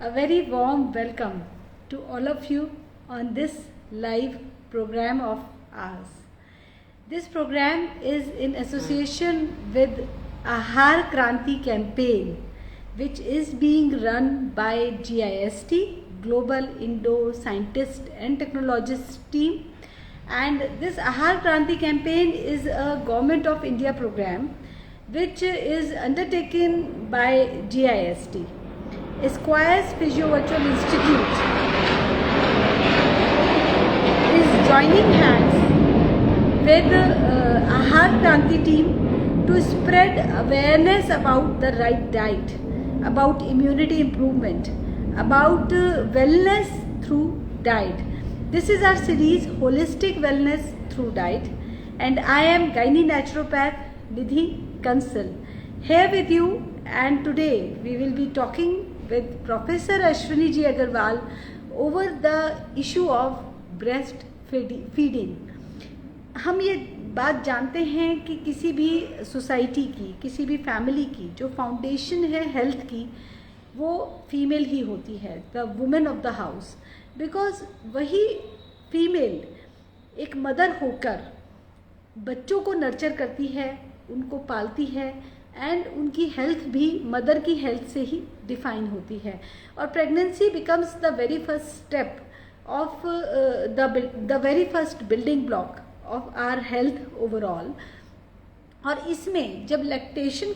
A very warm welcome to all of you on this live program of ours. This program is in association with Ahar Kranti campaign, which is being run by GIST, Global Indo Scientist and Technologist team. And this Ahar Kranti campaign is a Government of India program which is undertaken by GIST. Esquire's Physio-Virtual Institute is joining hands with Ahar Kranti team to spread awareness about the right diet, about immunity improvement, about wellness through diet. This is our series Holistic Wellness Through Diet, and I am Gynae Naturopath Nidhi Kansal here with you, and today we will be talking with Professor Ashwini Ji Agarwal over the issue of breast feeding. हम ये बात जानते हैं कि किसी भी society की, किसी भी फैमिली की जो फाउंडेशन है हेल्थ की, वो फीमेल ही होती है, the women of the house, because वही फीमेल एक मदर होकर बच्चों को नर्चर करती है, उनको पालती है, एंड उनकी हेल्थ भी मदर की हेल्थ से ही डिफाइन होती है. और pregnancy becomes the very first step of the very first building block of our health overall. और इसमें जब लैक्टेशन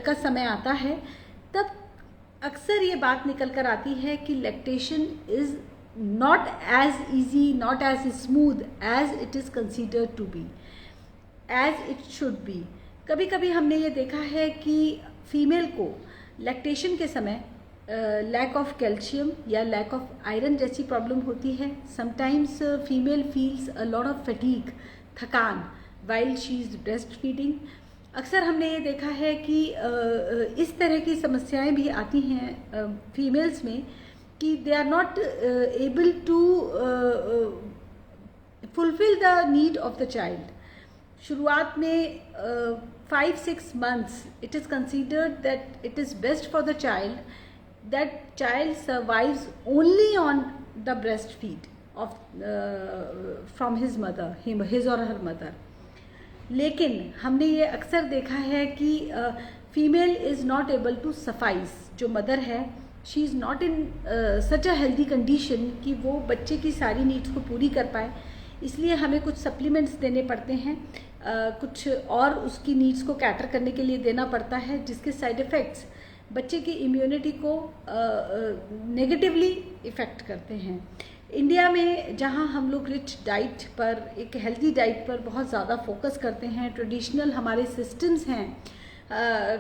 का समय आता है, तब अक्सर ये बात निकल कर आती है कि lactation is not as easy, not as smooth as it is considered to be, as it should be. कभी कभी हमने ये देखा है कि फीमेल को लैक्टेशन के समय लैक ऑफ कैल्शियम या लैक ऑफ आयरन जैसी प्रॉब्लम होती है. Sometimes female feels a lot of fatigue, थकान, while she is breast feeding. अक्सर हमने ये देखा है कि इस तरह की समस्याएं भी आती हैं फीमेल्स में कि they are not able to fulfil the need of the child. शुरुआत में 5-6 months it is considered that it is best for the child that child survives only on the breastfeed of from his mother, his or her mother. लेकिन हमने ये अक्सर देखा है कि female is not able to sacrifice. जो mother है, she is not in such a healthy condition कि वो बच्चे की सारी नीड्स को पूरी कर पाए. इसलिए हमें कुछ सप्लीमेंट्स देने पड़ते हैं, कुछ और उसकी नीड्स को कैटर करने के लिए देना पड़ता है, जिसके साइड इफ़ेक्ट्स बच्चे की इम्यूनिटी को नेगेटिवली इफ़ेक्ट करते हैं. इंडिया में जहाँ हम लोग रिच डाइट पर, एक हेल्दी डाइट पर बहुत ज़्यादा फोकस करते हैं, ट्रेडिशनल हमारे सिस्टम्स हैं,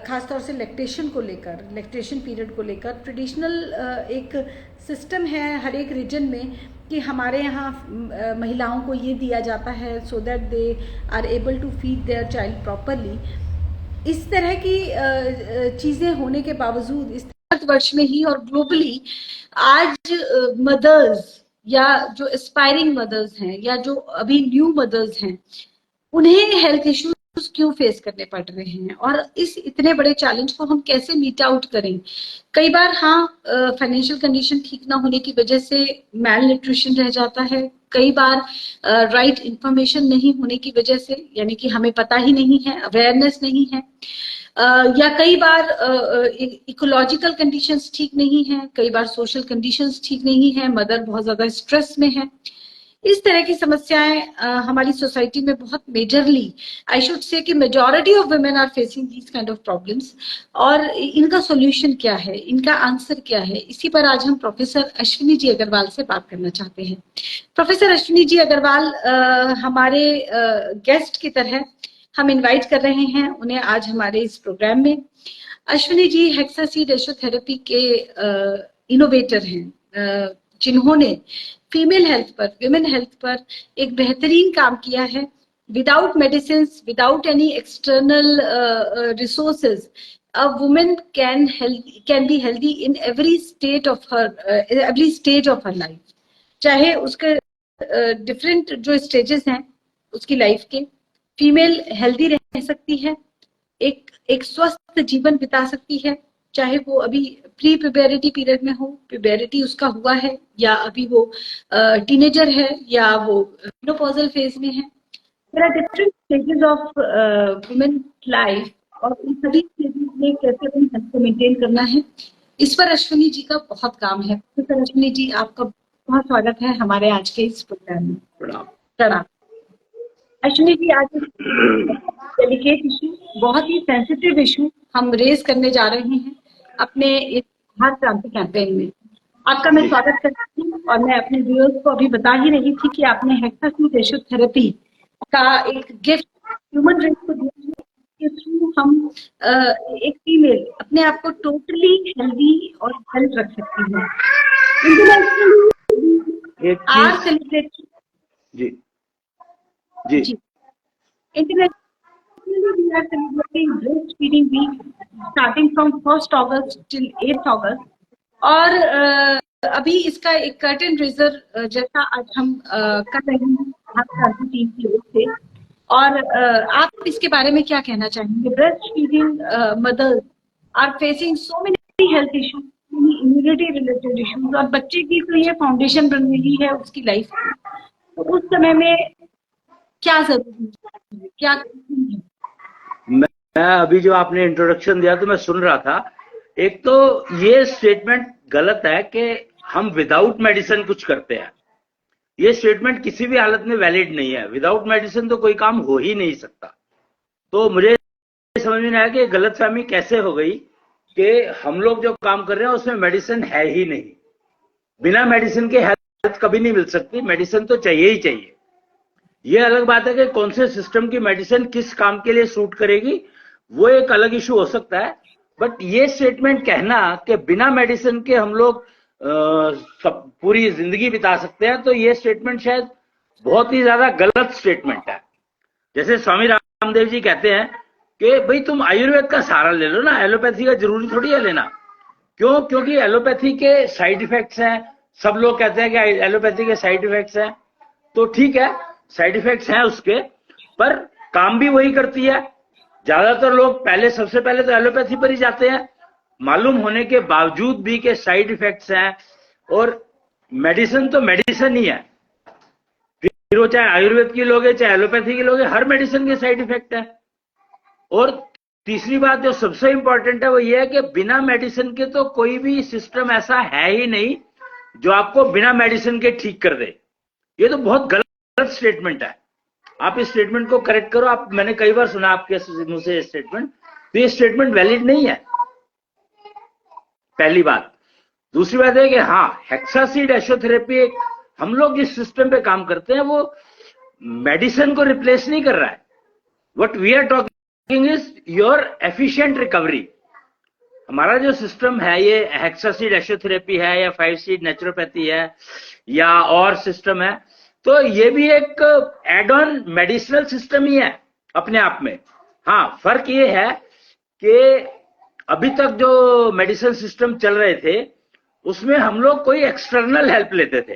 ख़ासतौर से लैक्टेशन को लेकर, लैक्टेशन पीरियड को लेकर ट्रेडिशनल एक सिस्टम है हर एक रीजन में कि हमारे यहाँ महिलाओं को ये दिया जाता है so that they are able to feed their child properly. इस तरह की चीज़ें होने के बावजूद इस वर्ष में ही और ग्लोबली आज मदर्स या जो एस्पायरिंग मदर्स हैं या जो अभी न्यू मदर्स हैं, उन्हें हेल्थ इश्यूज क्यों फेस करने पड़ रहे हैं और इस इतने बड़े चैलेंज को हम कैसे मीट आउट करें. कई बार फाइनेंशियल कंडीशन ठीक ना होने की वजह से मैल न्यूट्रिशन रह जाता है. कई बार राइट इंफॉर्मेशन नहीं होने की वजह से, यानी कि हमें पता ही नहीं है, अवेयरनेस नहीं है, या कई बार इकोलॉजिकल कंडीशंस ठीक नहीं है, कई बार सोशल कंडीशंस ठीक नहीं है, मदर बहुत ज्यादा स्ट्रेस में है. इस तरह की समस्याएं हमारी सोसाइटी में बहुत मेजरली, आई शुड से कि majority of women are facing these kind of problems. और इनका सॉल्यूशन क्या है, इनका आंसर क्या है, इसी पर आज हम प्रोफेसर अश्विनी जी अग्रवाल से बात करना चाहते हैं. प्रोफेसर अश्विनी जी अग्रवाल हमारे गेस्ट की तरह हम इन्वाइट कर रहे हैं उन्हें आज हमारे इस प्रोग्राम में. अश्विनी जी हेक्सासीड एशोथेरेपी के इनोवेटर हैं, जिन्होंने फीमेल हेल्थ पर, विमेन हेल्थ पर एक बेहतरीन काम किया है. Without medicine, without any external resources, a woman can be healthy in every state of her every stage of her life. चाहे उसके डिफरेंट जो स्टेजेस हैं उसकी लाइफ के, फीमेल हेल्दी रह सकती है, एक स्वस्थ जीवन बिता सकती है, चाहे वो अभी प्री प्यूबेरिटी पीरियड में हो, प्यूबेरिटी उसका हुआ है, या अभी वो टीनेजर है, या वो मेनोपॉजल फेज में है। There are different stages of women life, और इन सभी स्टेजेस में कैसे अपनी हेल्थ को मेंटेन करना है, इस पर अश्विनी जी का बहुत काम है। प्रोफेसर अश्विनी जी, आपका बहुत स्वागत है हमारे आज के इस प्रोग्राम में। प्रणाम। अश्विनी जी, आज डेलिकेट इशू, बहुत ही सेंसिटिव इशू हम रेज करने जा रहे हैं अपने इस आहार क्रांति कैंपेन में। आपका मैं स्वागत करती हूँ, और मैं अपने व्यूअर्स को अभी बता ही रही थी कि आपने हेक्सासीड रेशो थेरेपी का एक गिफ्ट ह्यूमन रेस को दिया के थ्रू हम एक फीमेल अपने आप को टोटली हेल्दी और हेल्थ रख सकती है। आर सेलिब्रेटिंग जी internationally we are celebrating breastfeeding week starting from 1st August till 8th August, और अभी इसका एक कर्टन रेजर जैसा आज हम कर रहे हैं टीम की ओर से, और आप इसके बारे में क्या कहना चाहेंगे? Breast feeding mothers are facing so many health issues, immunity related issues, और बच्चे की तो ये फाउंडेशन बन रही है उसकी लाइफ की, तो उस समय में क्या जरूरी है, क्या? मैं अभी जो आपने इंट्रोडक्शन दिया तो मैं सुन रहा था। एक तो ये स्टेटमेंट गलत है कि हम विदाउट मेडिसिन कुछ करते हैं। ये स्टेटमेंट किसी भी हालत में वैलिड नहीं है। विदाउट मेडिसिन तो कोई काम हो ही नहीं सकता। तो मुझे समझ में नहीं आया कि गलतफहमी कैसे हो गई कि हम लोग जो काम कर रहे हैं उसमें मेडिसिन है ही नहीं। बिना मेडिसिन के हेल्थ कभी नहीं मिल सकती, मेडिसिन तो चाहिए ही चाहिए। ये अलग बात है कि कौन से सिस्टम की मेडिसिन किस काम के लिए सूट करेगी, वो एक अलग इशू हो सकता है। बट ये स्टेटमेंट कहना कि बिना मेडिसिन के हम लोग सब पूरी जिंदगी बिता सकते हैं, तो ये स्टेटमेंट शायद बहुत ही ज्यादा गलत स्टेटमेंट है। जैसे स्वामी रामदेव जी कहते हैं कि भाई तुम आयुर्वेद का सहारा ले लो ना, एलोपैथी का जरूरी थोड़ी है लेना। क्यों? क्योंकि एलोपैथी के साइड इफेक्ट्स हैं। सब लोग कहते हैं कि एलोपैथी के साइड इफेक्ट्स हैं, तो ठीक है, साइड इफेक्ट्स हैं उसके, पर काम भी वही करती है। ज्यादातर लोग सबसे पहले तो एलोपैथी पर ही जाते हैं, मालूम होने के बावजूद भी के साइड इफेक्ट्स हैं। और मेडिसिन तो मेडिसिन ही है, फिर वो चाहे आयुर्वेद की लोगे चाहे एलोपैथी की लोगे, हर मेडिसिन के साइड इफेक्ट है। और तीसरी बात जो सबसे इंपॉर्टेंट है वो ये है कि बिना मेडिसिन के तो कोई भी सिस्टम ऐसा है ही नहीं जो आपको बिना मेडिसिन के ठीक कर दे। ये तो बहुत गलत स्टेटमेंट है। आप इस स्टेटमेंट को करेक्ट करो। मैंने कई बार सुना आपके मुंह से ये स्टेटमेंट, तो ये स्टेटमेंट वैलिड नहीं है, पहली बात। दूसरी बात है कि हाँ, हेक्सासीड एशोथेरेपी हम लोग जिस सिस्टम पे काम करते हैं वो मेडिसिन को रिप्लेस नहीं कर रहा है। What we are talking is your efficient recovery. हमारा जो सिस्टम है, ये हेक्सासीड एशोथेरेपी है या 5 सीड नेचुरोपैथी है या और सिस्टम है, तो ये भी एक एड ऑन मेडिसिनल सिस्टम ही है अपने आप में। हाँ, फर्क ये है कि अभी तक जो मेडिसिन सिस्टम चल रहे थे उसमें हम लोग कोई एक्सटर्नल हेल्प लेते थे,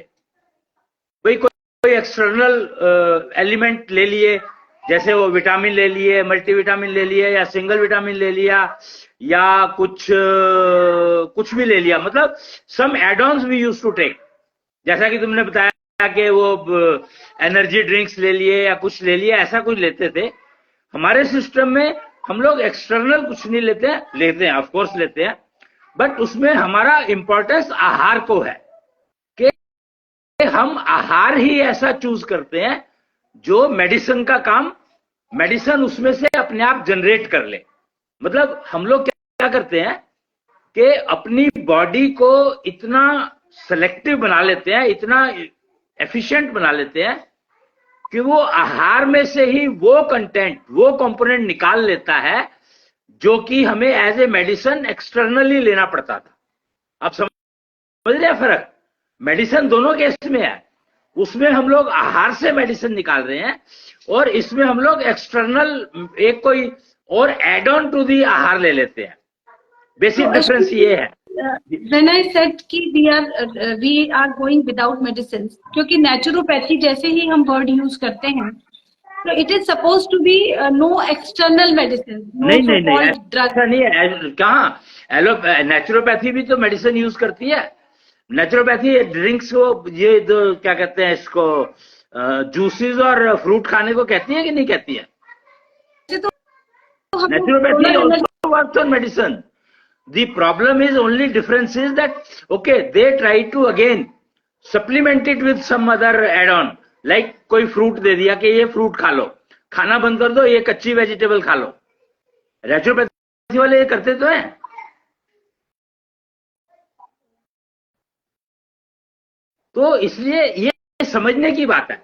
कोई एक्सटर्नल एलिमेंट ले लिए, जैसे वो विटामिन ले लिए, मल्टीविटामिन ले लिए, या सिंगल विटामिन ले लिया, या कुछ भी ले लिया। मतलब some add-ons we used to take, जैसा कि तुमने बताया कि वो एनर्जी ड्रिंक्स ले लिए या कुछ ले लिया, ऐसा कुछ लेते थे। हमारे सिस्टम में हम लोग एक्सटर्नल कुछ नहीं लेते हैं ऑफ कोर्स लेते हैं, बट उसमें हमारा इंपॉर्टेंस आहार को है कि हम आहार ही ऐसा चूज करते हैं जो मेडिसिन का काम, मेडिसिन उसमें से अपने आप जनरेट कर ले। मतलब हम लोग क्या करते हैं कि अपनी बॉडी को इतना सेलेक्टिव बना लेते हैं, इतना एफिशिएंट बना लेते हैं कि वो आहार में से ही वो कंटेंट, वो कंपोनेंट निकाल लेता है जो कि हमें एज ए मेडिसिन एक्सटर्नली लेना पड़ता था। आप समझ रहे हैं फर्क? मेडिसिन दोनों केस में है, उसमें हम लोग आहार से मेडिसिन निकाल रहे हैं और इसमें हम लोग एक्सटर्नल एक कोई और एड ऑन टू दी आहार ले लेते हैं। बेसिक डिफरेंस ये है। When I said कि we are going without medicines, क्योंकि नेचुरोपैथी जैसे ही हम वर्ड यूज करते हैं, तो it is suppose to be no external medicine, नहीं, ऐसा नहीं है। कहाँ नेचुरोपैथी भी तो मेडिसिन यूज करती है। नेचुरोपैथी ड्रिंक्स को, ये जो क्या कहते हैं इसको, जूसेस और फ्रूट खाने को कहती है कि नहीं कहती है? Naturopathy also works on medicine. The problem is, only difference is that, okay, they try to again supplement it with some other add-on, like कोई फ्रूट दे दिया कि ये फ्रूट खा लो, खाना बंद कर दो, ये कच्ची वेजिटेबल खा लो। नेचुरोपैथी वाले ये करते तो हैं। तो इसलिए ये समझने की बात है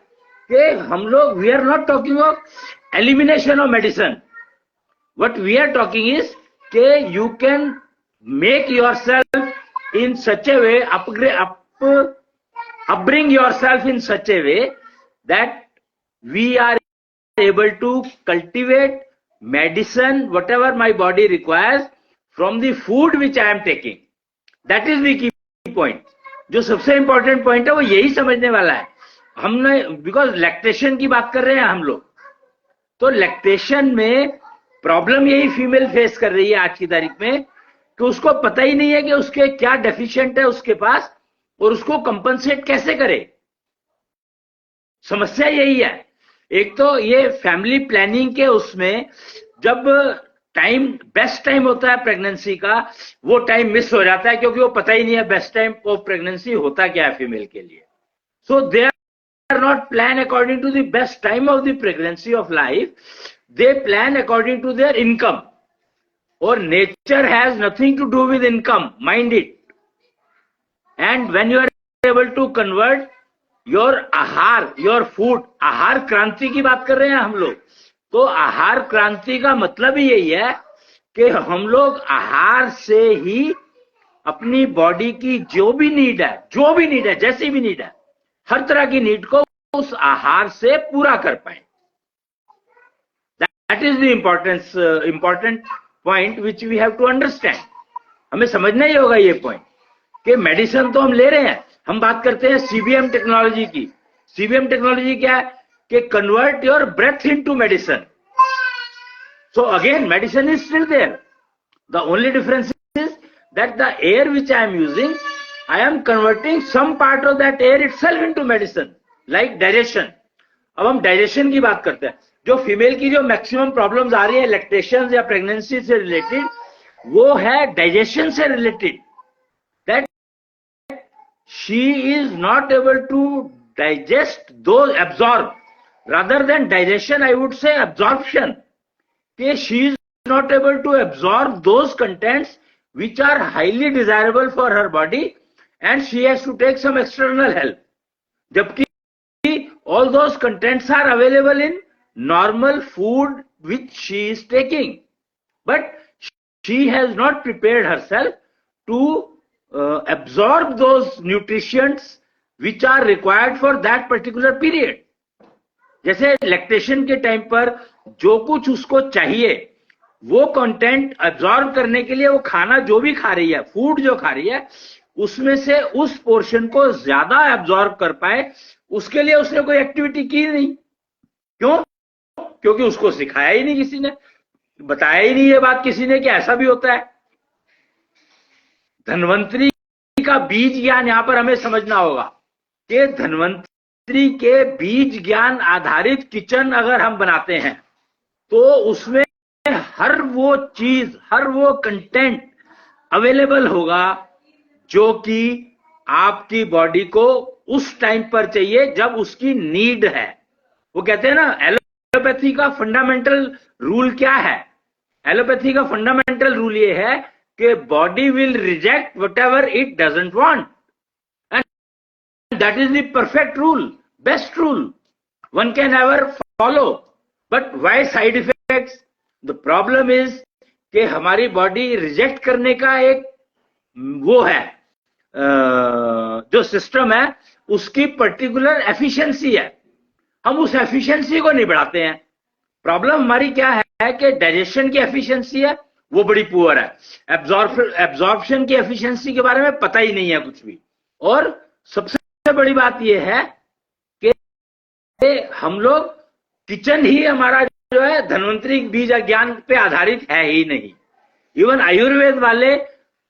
कि हम लोग, we are not talking of elimination of medicine. What we are talking is that you can make yourself in such a way, upbring yourself in such a way that we are able to cultivate medicine, whatever my body requires, from the food which I am taking. That is the key point. जो सबसे important point है वो यही समझने वाला है हमने, because lactation की बात कर रहे हैं हम लोग, तो lactation में प्रॉब्लम यही फीमेल फेस कर रही है आज की तारीख में कि उसको पता ही नहीं है कि उसके क्या डेफिशिएंट है उसके पास और उसको कंपनसेट कैसे करे। समस्या यही है। एक तो ये फैमिली प्लानिंग के उसमें जब टाइम, बेस्ट टाइम होता है प्रेगनेंसी का, वो टाइम मिस हो जाता है क्योंकि वो पता ही नहीं है बेस्ट टाइम ऑफ प्रेगनेंसी होता क्या है फीमेल के लिए। So they are not plan according to the best time of the pregnancy of life, they plan according to their income, or nature has nothing to do with income, mind it. And when you are able to convert your आहार, your food, आहार क्रांति की बात कर रहे हैं हम लोग, तो आहार क्रांति का मतलब ही यही है कि हम लोग आहार से ही अपनी बॉडी की जो भी नीड है, जैसी भी नीड है, हर तरह की नीड को उस आहार से पूरा कर पाए। That is the important point which we have to understand. हमें समझना ही होगा ये पॉइंट कि मेडिसिन तो हम ले रहे हैं। हम बात करते हैं सीबीएम टेक्नोलॉजी की। सीबीएम टेक्नोलॉजी क्या है कि convert your breath into medicine. So again medicine is still there, the only difference is that the air which I am using, I am converting some part of that air itself into medicine, like digestion. अब हम digestion की बात करते हैं। जो female की जो maximum problems आ रही है लैक्टेशन या प्रेगनेंसी से रिलेटेड, वो है डाइजेशन से related, that she is not able to digest though, absorb, rather than digestion I would say absorption, कि she is not able to absorb those contents which are highly desirable for her body and she has to take some external help, जबकि all those contents are available in normal food which she is taking, but she has not prepared herself to absorb those nutrients which are required for that particular period. जैसे lactation के time पर जो कुछ उसको चाहिए वो content absorb करने के लिए वो खाना जो भी खा रही है, फूड जो खा रही है, उसमें से उस पोर्शन को ज्यादा एब्जॉर्ब कर पाए, उसके लिए उसने कोई एक्टिविटी की नहीं। क्यों? क्योंकि उसको सिखाया ही नहीं किसी ने, बताया ही नहीं ये बात किसी ने कि ऐसा भी होता है। धन्वंतरी का बीज ज्ञान यहां पर हमें समझना होगा कि धन्वंतरी के बीज ज्ञान आधारित किचन अगर हम बनाते हैं तो उसमें हर वो चीज, हर वो कंटेंट अवेलेबल होगा जो कि आपकी बॉडी को उस टाइम पर चाहिए जब उसकी नीड है। वो कहते हैं ना, एलोपैथी का फंडामेंटल रूल क्या है? एलोपैथी का फंडामेंटल रूल ये है कि body will reject whatever it doesn't want, and that is the perfect rule, best rule one can ever follow. But why side effects? The problem is कि हमारी body reject करने का एक वो है, जो सिस्टम है उसकी पर्टिकुलर एफिशिएंसी है, हम उस एफिशिएंसी को नहीं बढ़ाते हैं। प्रॉब्लम हमारी क्या है कि डाइजेशन की एफिशिएंसी है वो बड़ी पुअर है, एब्जॉर्प्शन की एफिशिएंसी के बारे में पता ही नहीं है कुछ भी। और सबसे बड़ी बात यह है कि हम लोग, किचन ही हमारा जो है धन्वंतरी बीज ज्ञान पे आधारित है ही नहीं। इवन आयुर्वेद वाले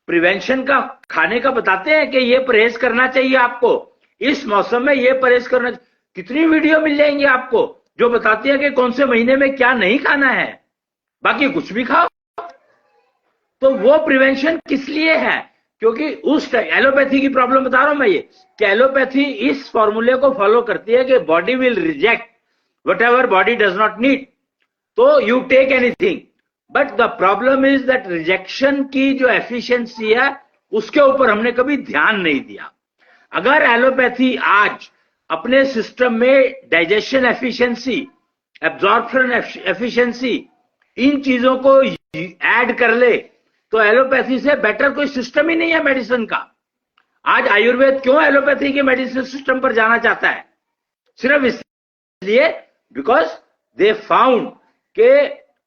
प्रिवेंशन का खाने का बताते हैं कि ये परहेज करना चाहिए आपको, इस मौसम में ये परहेज करना। कितनी वीडियो मिल जाएंगी आपको जो बताती है कि कौन से महीने में क्या नहीं खाना है, बाकी कुछ भी खाओ। तो वो प्रिवेंशन किस लिए है? क्योंकि उस एलोपैथी की प्रॉब्लम बता रहा हूं मैं ये, कि एलोपैथी इस फॉर्मूले को फॉलो करती है कि body will reject whatever body does not need, तो you take anything. But the problem is that rejection की जो एफिशिएंसी है उसके ऊपर हमने कभी ध्यान नहीं दिया। अगर एलोपैथी आज अपने सिस्टम में डाइजेशन एफिशिएंसी, एब्जॉर्प्शन एफिशिएंसी, इन चीजों को ऐड कर ले तो एलोपैथी से बेटर कोई सिस्टम ही नहीं है मेडिसिन का। आज आयुर्वेद क्यों एलोपैथी के मेडिसिन सिस्टम पर जाना चाहता है? सिर्फ इसलिए बिकॉज दे फाउंड के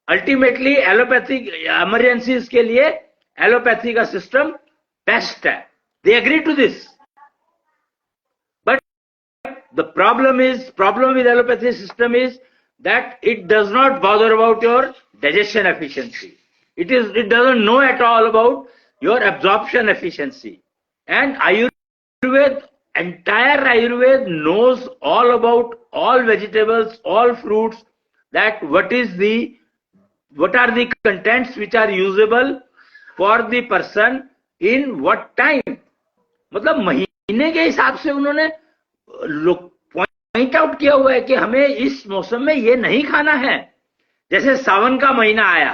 अल्टीमेटली एलोपैथिक इमरजेंसीज के लिए एलोपैथी का सिस्टम बेस्ट है। They agree to this, but the problem with allopathy system is that it does not bother about your digestion efficiency. It doesn't know at all about your absorption efficiency. And entire Ayurved knows all about all vegetables, all fruits, that what are the contents which are usable for the person in what time. मतलब महीने के हिसाब से उन्होंने point out किया हुआ है कि हमें इस मौसम में ये नहीं खाना है। जैसे सावन का महीना आया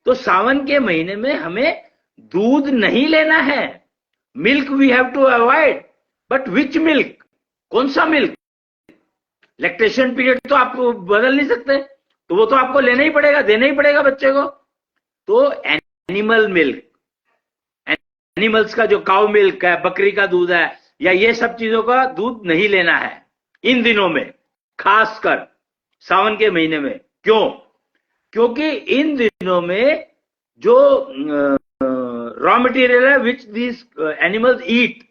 तो सावन के महीने में हमें दूध नहीं लेना है, milk we have to avoid. But which milk? कौन सा मिल्क? लैक्टेशन पीरियड तो आप बदल नहीं सकते, तो वो तो आपको लेना ही पड़ेगा, देना ही पड़ेगा बच्चे को। तो एनिमल मिल्क, एनिमल्स का जो काउ मिल्क है, बकरी का दूध है, या ये सब चीजों का दूध नहीं लेना है इन दिनों में, खासकर सावन के महीने में। क्यों? क्योंकि इन दिनों में जो रॉ मटेरियल है विच दिस एनिमल्स ईट,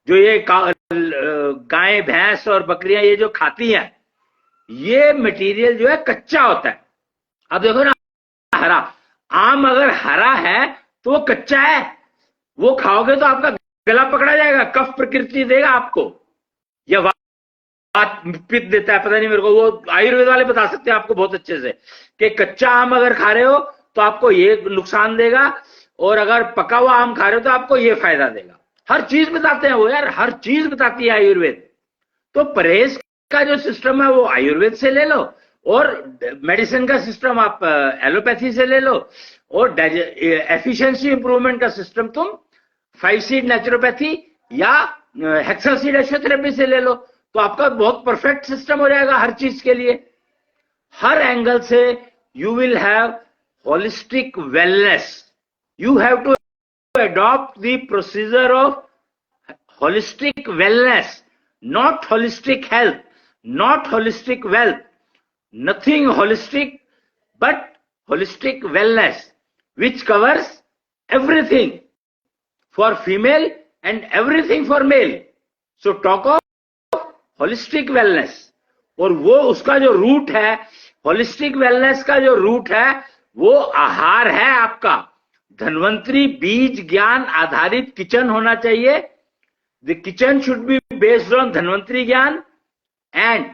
जो ये गाय भैंस और बकरियां ये जो खाती हैं, ये मटेरियल जो है कच्चा होता है। अब देखो ना, हरा आम अगर हरा है तो वो कच्चा है, वो खाओगे तो आपका गला पकड़ा जाएगा, कफ प्रकृति देगा आपको, या बात पित्त देता है, पता नहीं मेरे को, वो आयुर्वेद वाले बता सकते हैं आपको बहुत अच्छे से कि कच्चा आम अगर खा रहे हो तो आपको ये नुकसान देगा, और अगर पका हुआ आम खा रहे हो तो आपको ये फायदा देगा। हर चीज बताते हैं वो यार, हर चीज बताती है आयुर्वेद। तो परहेज का जो सिस्टम है वो आयुर्वेद से ले लो, और मेडिसिन का सिस्टम आप एलोपैथी से ले लो, और एफिशिएंसी इंप्रूवमेंट का सिस्टम तुम 5 सीड नेचुरोपैथी या हेक्सा सीड एशोथेरेपी से ले लो, तो आपका बहुत परफेक्ट सिस्टम हो जाएगा हर चीज के लिए। हर एंगल से you will have holistic wellness. You have to adopt the procedure of holistic wellness, not holistic health, not holistic wealth, nothing holistic but holistic wellness, which covers everything for female and everything for male. So talk of holistic wellness, और वो उसका जो root है, holistic wellness का जो root है वो आहार है आपका। धन्वंतरी बीज ज्ञान आधारित किचन होना चाहिए। The kitchen should be based on Dhanvantari ज्ञान, एंड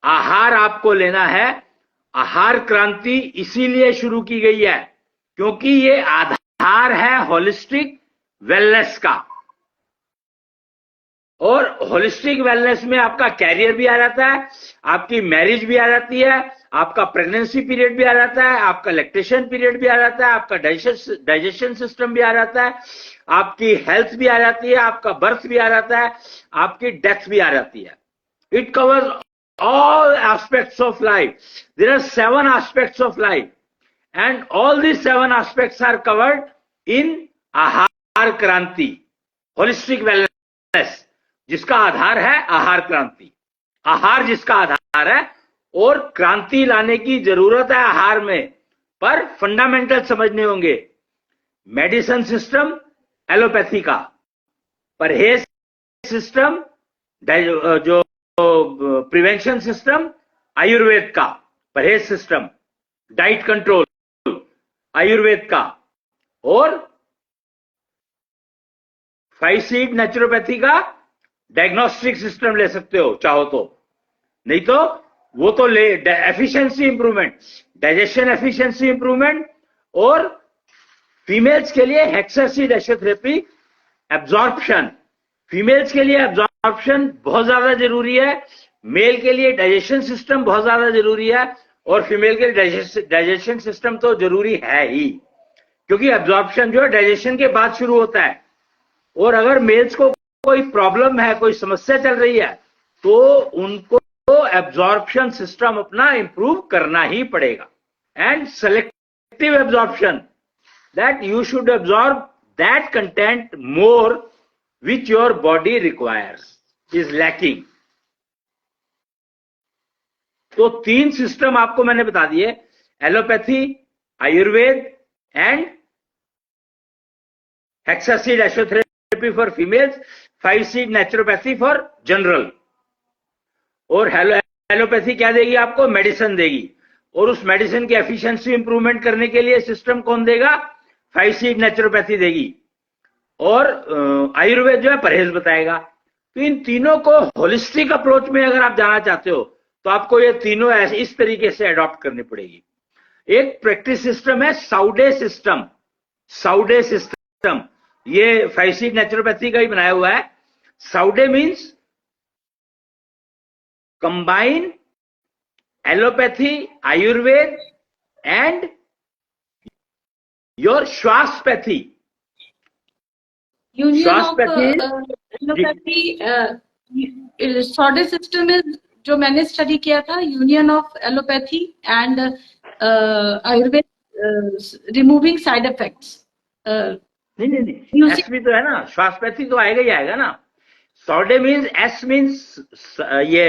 आहार आपको लेना है। आहार क्रांति इसीलिए शुरू की गई है क्योंकि ये आधार है होलिस्टिक वेलनेस का। और होलिस्टिक वेलनेस में आपका कैरियर भी आ जाता है, आपकी मैरिज भी आ जाती है, आपका प्रेगनेंसी पीरियड भी आ जाता है, आपका लैक्टेशन पीरियड भी आ जाता है, आपका डाइजेशन सिस्टम भी आ जाता है, आपकी हेल्थ भी आ जाती है, आपका बर्थ भी आ जाता है, आपकी डेथ भी आ जाती है। It covers all aspects of life. There are 7 aspects of life, and all these 7 aspects are covered in आहार क्रांति, होलिस्टिक वेलनेस, जिसका आधार है आहार क्रांति। आहार जिसका आधार है, और क्रांति लाने की जरूरत है आहार में, पर फंडामेंटल समझने होंगे। मेडिसिन सिस्टम एलोपैथी का, परहेज सिस्टम जो प्रिवेंशन सिस्टम आयुर्वेद का, परहेज सिस्टम डाइट कंट्रोल आयुर्वेद का, और 5 सीड नेचुरोपैथी का डायग्नोस्टिक सिस्टम ले सकते हो चाहो तो, नहीं तो वो तो ले efficiency improvement, digestion efficiency improvement, और फीमेल्स के लिए हेक्सासीड एशोथेरेपी एब्जॉर्प्शन, फीमेल्स के लिए एब्जॉर्प्शन बहुत ज्यादा जरूरी है, मेल के लिए डाइजेशन सिस्टम बहुत ज्यादा जरूरी है, और फीमेल के लिए डाइजेशन सिस्टम तो जरूरी है ही, क्योंकि एब्जॉर्प्शन जो है डाइजेशन के बाद शुरू होता है, और अगर मेल्स को कोई प्रॉब्लम है, कोई समस्या चल रही है, तो उनको एब्जॉर्प्शन सिस्टम अपना इंप्रूव करना ही पड़ेगा। And selective absorption, that you should absorb that content more which your body requires, is lacking. तो 3 सिस्टम आपको मैंने बता दिए, allopathy, Ayurveda and hexaseed ashotherapy for females, 5 seed naturopathy for general. और एलोपैथी क्या देगी आपको? मेडिसिन देगी, और उस मेडिसिन की एफिशिएंसी इंप्रूवमेंट करने के लिए सिस्टम कौन देगा? 5 सीड नेचुरोपैथी देगी, और आयुर्वेद जो है परहेज बताएगा। तो इन तीनों को होलिस्टिक अप्रोच में अगर आप जाना चाहते हो तो आपको ये तीनों इस तरीके से अडॉप्ट करनी पड़ेगी। एक प्रैक्टिस सिस्टम है साउडे सिस्टम, साउडे सिस्टम ये 5 सीड नेचुरोपैथी का ही बनाया हुआ है। साउडे means combine allopathy, Ayurveda and your Shwaspathy. Union of allopathy, Saude system is जो मैंने स्टडी किया था, union of allopathy and Ayurveda, removing side effects. नहीं एस भी तो है ना, श्वासपैथी तो आएगा ही आएगा ना। सॉडे मीन्स, एस मीन्स ये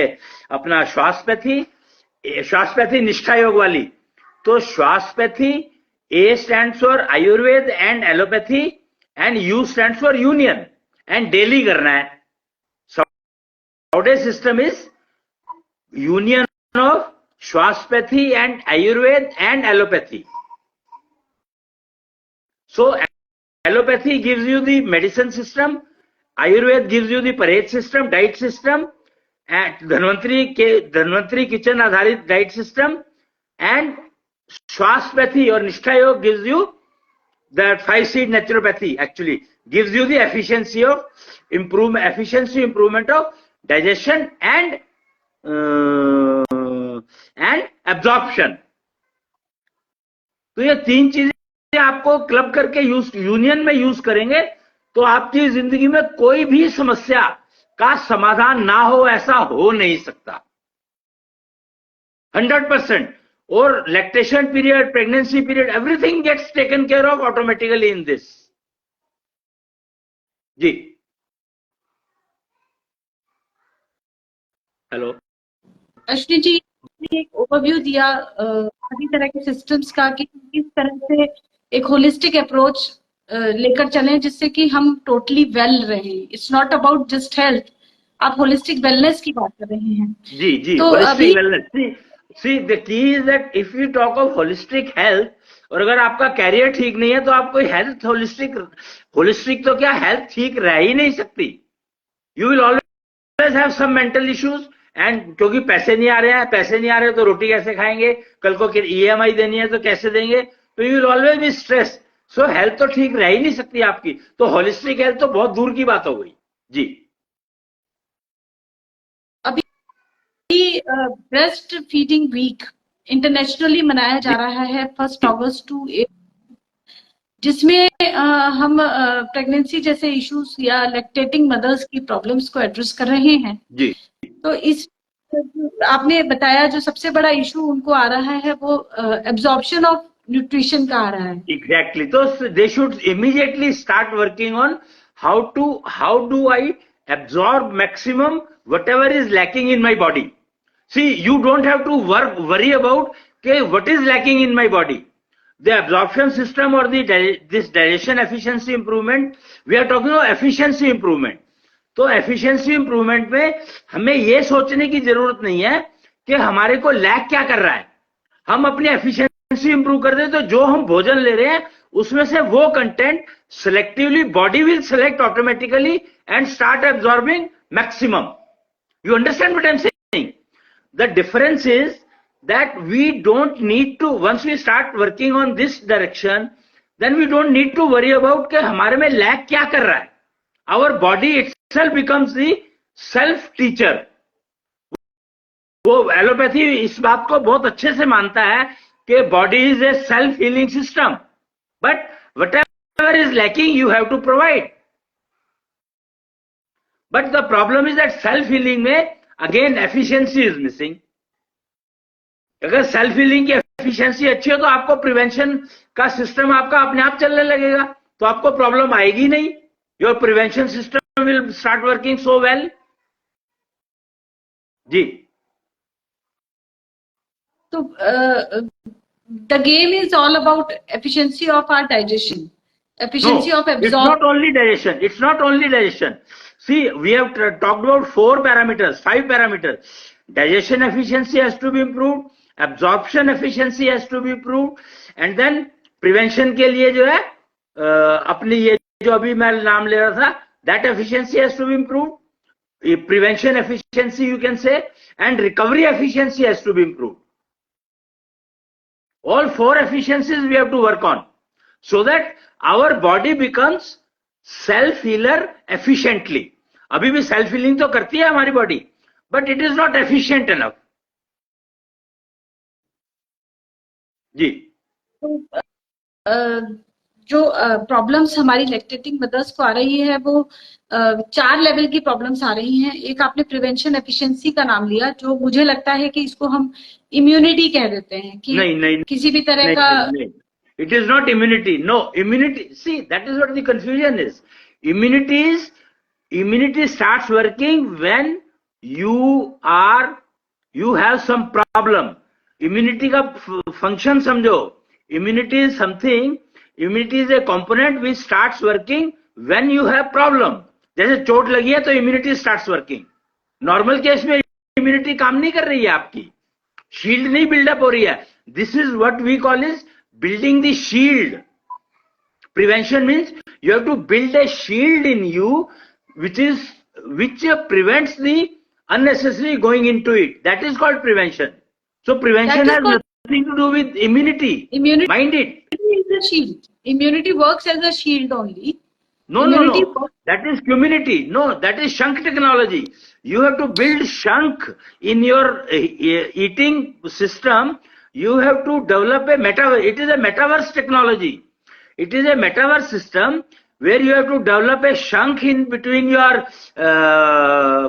अपना श्वासपैथी, श्वासपैथी निष्ठा योग वाली। तो Shwaspathy, A stands for Ayurveda and allopathy, and U stands for union, and daily करना है। सॉडे system is union of Shwaspathy and Ayurved and allopathy. So allopathy gives you the medicine system, Ayurved gives you the parage system, diet system, and Dhanvantri kitchen आधारित diet system, and Shwaspathy or Nishtha Yoga gives you that 5 seed naturopathy, actually gives you the efficiency improvement of digestion and absorption. तो ये 3 चीजें आपको club करके union में use करेंगे तो आपकी जिंदगी में कोई भी समस्या का समाधान ना हो, ऐसा हो नहीं सकता 100%। और lactation period, pregnancy period, everything gets taken care of automatically in this. जी हेलो अश्विनी जी ने एक ओवरव्यू दिया सभी तरह के सिस्टम्स का कि किस तरह से एक होलिस्टिक अप्रोच लेकर चलें जिससे कि हम टोटली वेल रहें। It's not about just health, आप होलिस्टिक वेलनेस की बात कर रहे हैं। जी जी, तो holistic wellness, see the key is that if you talk of holistic health, और अगर आपका कैरियर ठीक नहीं है तो आप कोई हेल्थ होलिस्टिक तो क्या हेल्थ ठीक रह ही नहीं सकती। You will always have some mental issues, and क्योंकि पैसे नहीं आ रहे तो रोटी कैसे खाएंगे, कल को EMI देनी है तो कैसे देंगे, तो you will always be stress. So health तो ठीक रह ही नहीं सकती आपकी, तो होलिस्टिक हेल्थ तो बहुत दूर की बात हो गई। जी अभी ब्रेस्ट फीडिंग वीक इंटरनेशनली मनाया जा रहा है 1 अगस्त टू 8, जिसमें हम प्रेगनेंसी जैसे इश्यूज या लैक्टेटिंग मदर्स की प्रॉब्लम्स को एड्रेस कर रहे हैं। जी, तो इस आपने बताया जो सबसे बड़ा इशू उनको आ रहा है वो एब्जॉर्प्शन ऑफ न्यूट्रिशन का आ रहा है। एग्जैक्टली। तो they should immediately start working on how do I absorb maximum whatever is lacking in my body. See, you don't have to worry about okay, what is lacking in my body. The absorption system or this digestion efficiency improvement, we are talking about efficiency improvement. तो efficiency improvement में हमें ये सोचने की जरूरत नहीं है कि हमारे को लैक क्या कर रहा है। हम अपनी efficiency improve कर दें तो जो हम भोजन ले रहे हैं उसमें से वो content selectively body will select automatically and start absorbing maximum. You understand what I'm saying? The difference is that we don't need to, once we start working on this direction, then we don't need to worry about कि हमारे में lag क्या कर रहा है. Our body itself becomes the self teacher. वो allopathy इस बात को बहुत अच्छे से मानता है कि body is A self healing system, but whatever is lacking you have to provide. But the problem is that self healing में again efficiency is missing. अगर सेल्फ हीलिंग की एफिशिएंसी अच्छी हो तो आपको प्रिवेंशन का सिस्टम आपका अपने आप चलने लगेगा, तो आपको प्रॉब्लम आएगी नहीं. Your prevention system will start working so well. जी. So, the game is all about efficiency of our digestion, efficiency of It's absorption. not only digestion. It's not only digestion. See, we have talked about 4 parameters, 5 parameters. Digestion efficiency has to be improved, absorption efficiency has to be improved, and then prevention के लिए जो है अपनी ये जो अभी मैं नाम ले रहा था, that efficiency has to be improved. Prevention efficiency you can say, and recovery efficiency has to be improved. All 4 efficiencies we have to work on so that our body becomes self healer efficiently. अभी भी self healing तो करती है हमारी body, but it is not efficient enough. जी. जो problems हमारी lactating mothers को आ रही है वो 4 लेवल की प्रॉब्लम्स आ रही हैं. एक आपने प्रिवेंशन एफिशिएंसी का नाम लिया, जो मुझे लगता है कि इसको हम इम्यूनिटी कह देते हैं कि नहीं, किसी भी तरह का. It is not immunity. No, immunity. See, that is what the confusion is. Immunity starts working when you have some problem. Immunity का function समझो. Immunity is something. Immunity is a component which starts working when you have problem. जैसे चोट लगी है तो immunity starts working. Normal case में immunity काम नहीं कर रही है आपकी, शील्ड नहीं बिल्डअप हो रही है. This is what we call is building the shield. Prevention means you have to build a shield in you which prevents the unnecessary going into it. That is called prevention. So prevention has nothing to do with immunity. Mind it. Is a shield. Immunity works as a shield only. No. That is community. No, that is shunk technology. You have to build shunk in your eating system. You have to develop a metaverse. It is a metaverse technology. It is a metaverse system where you have to develop a shunk in between your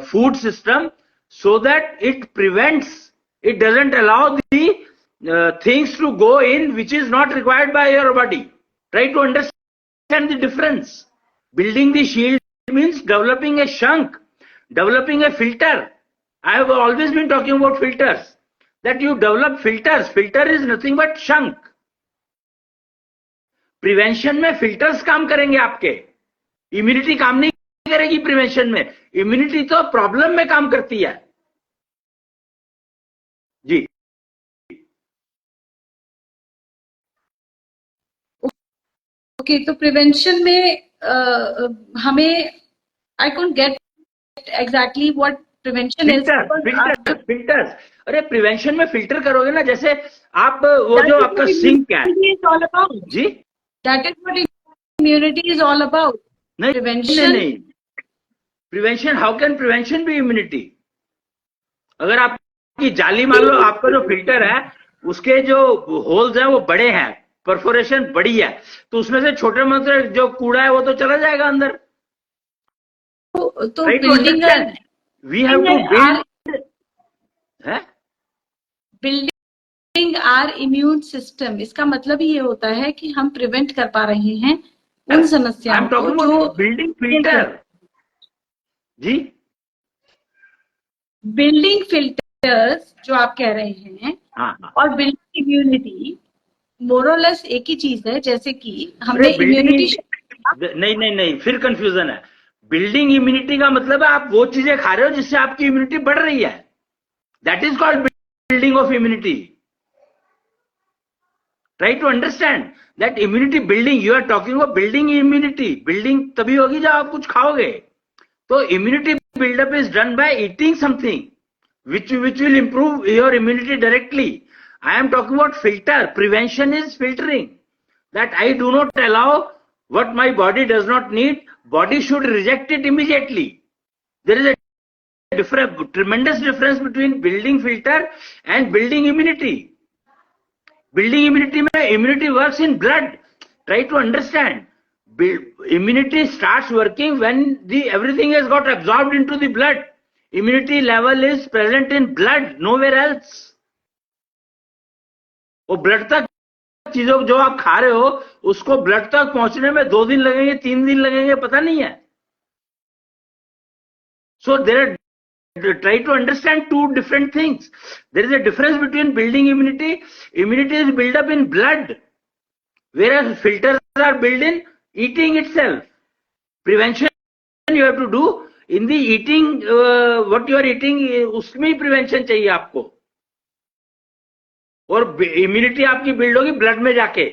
food system so that it prevents, it doesn't allow the things to go in which is not required by your body. Try to understand the difference. Building the shield means developing a shunk, developing a filter. I have always been talking about filters. That you develop filters. Filter is nothing but shunk. Prevention में filters काम करेंगे आपके, immunity काम नहीं करेगी prevention में. Immunity तो problem में काम करती है. जी. ओके, तो प्रिवेंशन में हमें I can't get exactly what prevention is. Filters. अरे प्रिवेंशन में फिल्टर करोगे ना, जैसे आप वो जो आपका सिंक है जी, that is what immunity is all about. नहीं. Prevention, how can prevention be immunity? अगर आपकी जाली, मान लो आपका जो फिल्टर है उसके जो होल्स हैं वो बड़े हैं, परफोरेशन बड़ी है, तो उसमें से छोटे मोटे जो कूड़ा है वो तो चला जाएगा अंदर. तो building we have to building our immune system. इसका मतलब ही ये होता है कि हम प्रिवेंट कर पा रहे हैं उन समस्याओं को जो बिल्डिंग फिल्टर. जी, बिल्डिंग फिल्टर्स जो आप कह रहे हैं. हाँ. और बिल्डिंग इम्यूनिटी मोरलेस एक ही चीज है. जैसे कि हमने इम्यूनिटी, नहीं, फिर कंफ्यूजन है. बिल्डिंग इम्यूनिटी का मतलब है आप वो चीजें खा रहे हो जिससे आपकी इम्यूनिटी बढ़ रही है. That is called building of immunity. Try to understand that immunity building, you are talking about building immunity. Building तभी होगी जब आप कुछ खाओगे. तो immunity buildup is done by eating something which will improve your immunity directly. I am talking about filter. Prevention is filtering. That I do not allow what my body does not need. Body should reject it immediately. There is a tremendous difference between building filter and building immunity. Building immunity में immunity works in blood. Try to understand. Immunity starts working when everything has got absorbed into the blood. Immunity level is present in blood, nowhere else. वो blood तक चीजों जो आप खा रहे हो उसको ब्लड तक पहुंचने में 2 दिन लगेंगे, 3 दिन लगेंगे, पता नहीं है. So try to understand two different things. There is a difference between building immunity. Immunity is built up in blood, whereas filters are built in eating itself. Prevention you have to do in the eating. What you are eating, उसमें ही prevention चाहिए आपको. और immunity आपकी build होगी blood में जाके.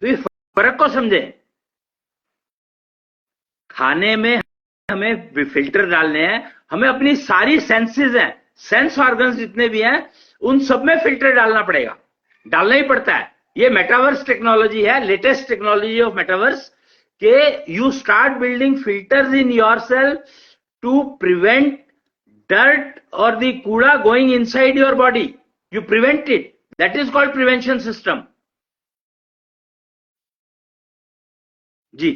तो इस फर्क को समझें. खाने में हमें फिल्टर डालने हैं, हमें अपनी सारी सेंसेस हैं, सेंस ऑर्गन्स जितने भी हैं, उन सब में फिल्टर डालना पड़ेगा, डालना ही पड़ता है. ये मेटावर्स टेक्नोलॉजी है, लेटेस्ट टेक्नोलॉजी ऑफ मेटावर्स, के you start building filters in yourself to prevent dirt or the कूड़ा going inside your body. You prevent it. That is called prevention system. जी.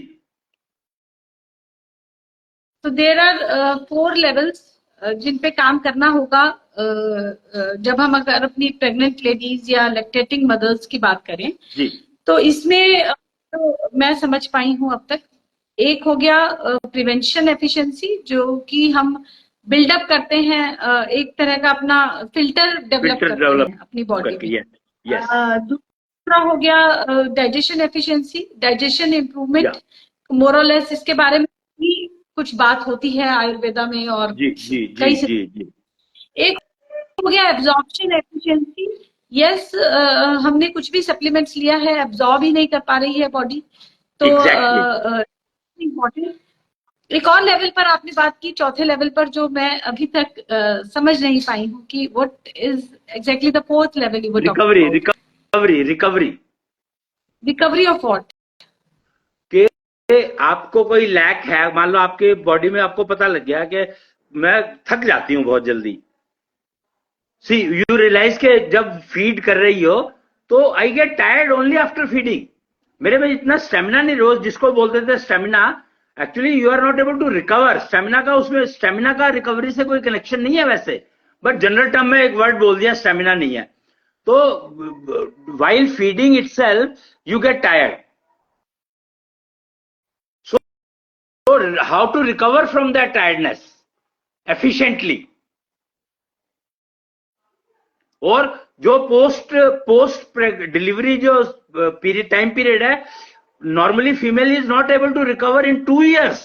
So there are 4 levels जिन पे काम करना होगा जब हम अगर अपनी प्रेग्नेंट लेडीज या लैक्टेटिंग मदर्स की बात करें जी. तो इसमें तो मैं समझ पाई हूं अब तक. एक हो गया प्रिवेंशन एफिशिएंसी, जो कि हम बिल्डअप करते हैं, एक तरह का अपना फिल्टर डेवलप करते हैं अपनी बॉडी में. दूसरा हो गया डाइजेशन एफिशिएंसी, डाइजेशन इम्प्रूवमेंट, मोर और लेस इसके बारे में भी कुछ बात होती है आयुर्वेदा में और कई से. एक हो गया एब्जॉर्प्शन एफिशिएंसी. यस, हमने कुछ भी सप्लीमेंट्स लिया है, एब्जॉर्ब ही नहीं कर पा रही है बॉडी, तो इम्पोर्टेंट. एक और लेवल पर आपने बात की, चौथे लेवल पर, जो मैं अभी तक समझ नहीं पाई हूँ कि what is exactly the 4th level. Recovery of what? कि आपको कोई लैक है, मान लो आपके बॉडी में आपको पता लग गया कि मैं थक जाती हूँ बहुत जल्दी. सी यू रियलाइज के जब फीड कर रही हो तो I get tired only after feeding. मेरे में इतना स्टेमिना नहीं, रोज जिसको बोलते थे stamina, actually you are not able to recover. Stamina का, उसमें स्टेमिना का रिकवरी से कोई कनेक्शन नहीं है वैसे, बट जनरल टर्म में एक वर्ड बोल दिया, स्टेमिना नहीं है. तो while feeding itself you get tired. So how to recover from that tiredness efficiently. और जो पोस्ट डिलीवरी जो टाइम पीरियड है, normally female is not able to recover in 2 years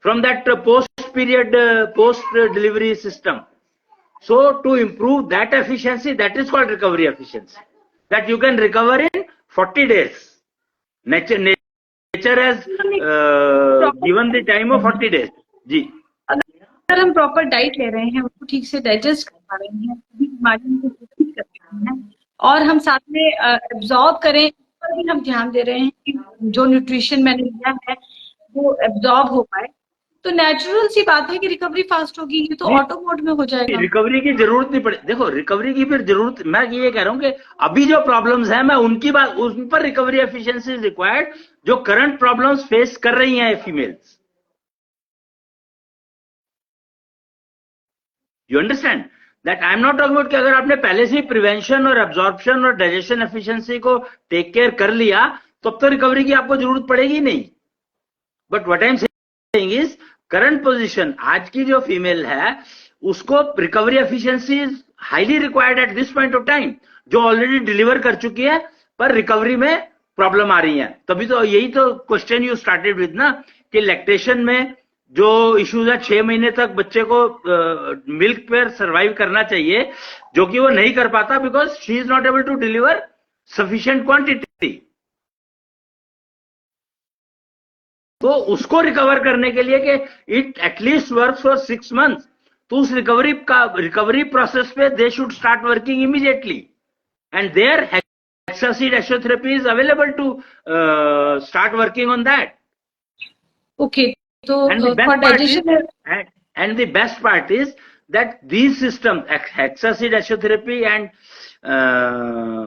from that post delivery system. So to improve that efficiency, that is called recovery efficiency, that you can recover in 40 days. Nature has given the time of 40 days. जी. अगर हम proper diet ले रहे हैं, उसको ठीक से digest कर पा रहे हैं, बीमारी को ठीक कर रहे हैं, और हम साथ में एब्जॉर्ब करें, पर भी हम ध्यान दे रहे हैं कि जो न्यूट्रिशन मैंने लिया है वो एब्जॉर्ब हो पाए, तो नेचुरल सी बात है कि रिकवरी फास्ट होगी. ये तो ऑटो मोड में हो जाएगा. रिकवरी की जरूरत नहीं पड़े. देखो, रिकवरी की फिर जरूरत, मैं ये कह रहा हूँ कि अभी जो प्रॉब्लम्स हैं, मैं उनकी बात, उन पर रिकवरी एफिशिएंसी रिक्वायर्ड, जो करंट प्रॉब्लम्स फेस कर रही हैं females. You understand that I am not talking about कि अगर आपने पहले से ही प्रिवेंशन और एब्जॉर्प्शन और डाइजेशन एफिशिएंसी को टेक केयर कर लिया, तब तो रिकवरी की आपको जरूरत पड़ेगी नहीं. But what I am saying is, current position, आज की जो फीमेल है, उसको recovery efficiency is highly required at this point of time, जो ऑलरेडी डिलीवर कर चुकी है पर रिकवरी में प्रॉब्लम आ रही है. तभी तो यही तो क्वेश्चन यू स्टार्टेड विद ना, कि लैक्टेशन में जो इश्यूज है 6 महीने तक बच्चे को मिल्क पर सरवाइव करना चाहिए, जो कि वो नहीं कर पाता because she is not able to deliver sufficient quantity. तो उसको रिकवर करने के लिए कि it at least work for 6 months, तो उस रिकवरी प्रोसेस पे they should start working immediately and there hexaseed ashotherapy is available to start working on that. Okay, तो for digestion and the best part is that these systems, hexaseed aciotherapy and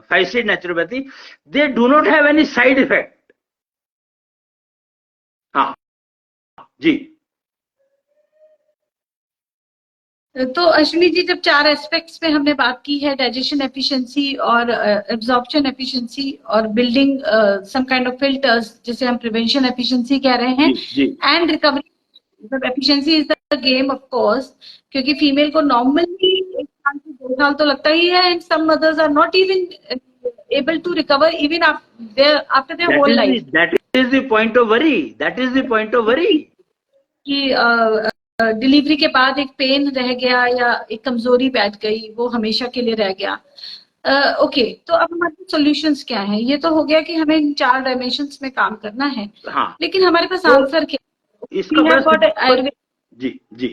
5-seed naturopathy, they do not have any side effect. हाँ जी। तो अश्विनी जी, जब 4 aspects पे हमने बात की है, digestion efficiency और एब्जॉर्प्शन एफिशिएंसी और building some kind of filters, जिसे हम प्रिवेंशन एफिशिएंसी कह रहे हैं, and recovery efficiency is the game of course, क्योंकि फीमेल को नॉर्मली 1 साल से 2 साल तो लगता ही है, and some mothers are not even able to recover even after their whole life. That is the point of worry, that is the point of worry कि डिलीवरी के बाद एक पेन रह गया या एक कमजोरी बैठ गई, वो हमेशा के लिए रह गया। ओके, तो अब हमारे सॉल्यूशंस क्या हैं? ये तो हो गया कि हमें इन 4 डायमेंशंस में काम करना है। हाँ, लेकिन हमारे पास आंसर क्या? इसका जी जी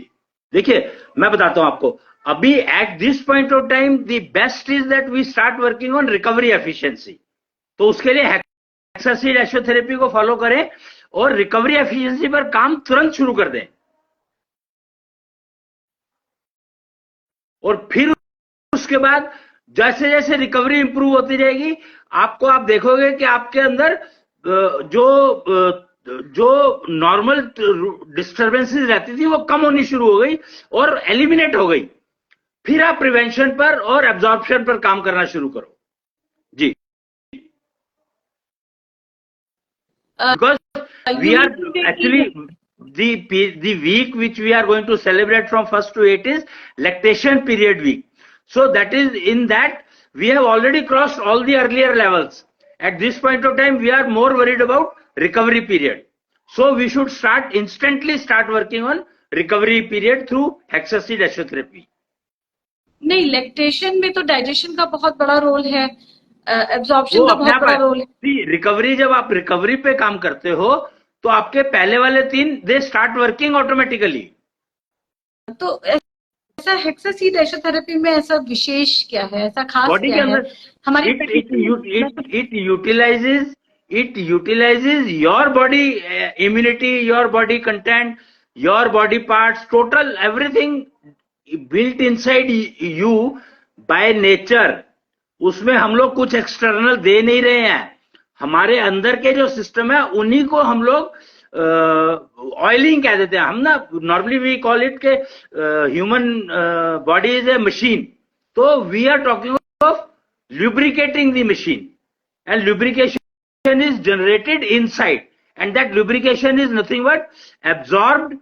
देखिए, मैं बताता हूं आपको। अभी at this point of time the best is that we start working on recovery efficiency. तो उसके लिए हेक्सासीड एशोथेरेपी को फॉलो करें और रिकवरी एफिशिएंसी पर काम तुरंत शुरू कर दें, और फिर उसके बाद जैसे जैसे रिकवरी इंप्रूव होती रहेगी, आप देखोगे कि आपके अंदर जो नॉर्मल डिस्टर्बेंसेस रहती थी वो कम होनी शुरू हो गई और एलिमिनेट हो गई। फिर आप प्रिवेंशन पर और एब्जॉर्प्शन पर काम करना शुरू करो जी। Because we are actually the week which we are going to celebrate from 1st to 8th is lactation period week. So that is, in that we have already crossed all the earlier levels. At this point of time we are more worried about recovery period. So we should instantly start working on recovery period through hexaseed aciotherapy. नहीं, lactation में तो digestion का बहुत बड़ा role है, absorption का बहुत बड़ा रोल है। रिकवरी, जब आप रिकवरी पे काम करते हो तो आपके पहले वाले 3 दे स्टार्ट वर्किंग ऑटोमेटिकली। तो ऐसा हेक्सासीड एशोथेरेपी में ऐसा विशेष क्या है, ऐसा खास बॉडी क्या के है? हमारी it utilizes your body immunity, your body content, your body parts, total everything built inside you by nature. उसमें हम लोग कुछ एक्सटर्नल दे नहीं रहे हैं। हमारे अंदर के जो सिस्टम है उन्हीं को हम लोग ऑयलिंग कह देते हैं। हम ना नॉर्मली वी कॉल इट के human body is a machine, तो we are talking of lubricating the machine, and lubrication is generated inside, and that lubrication is nothing but absorbed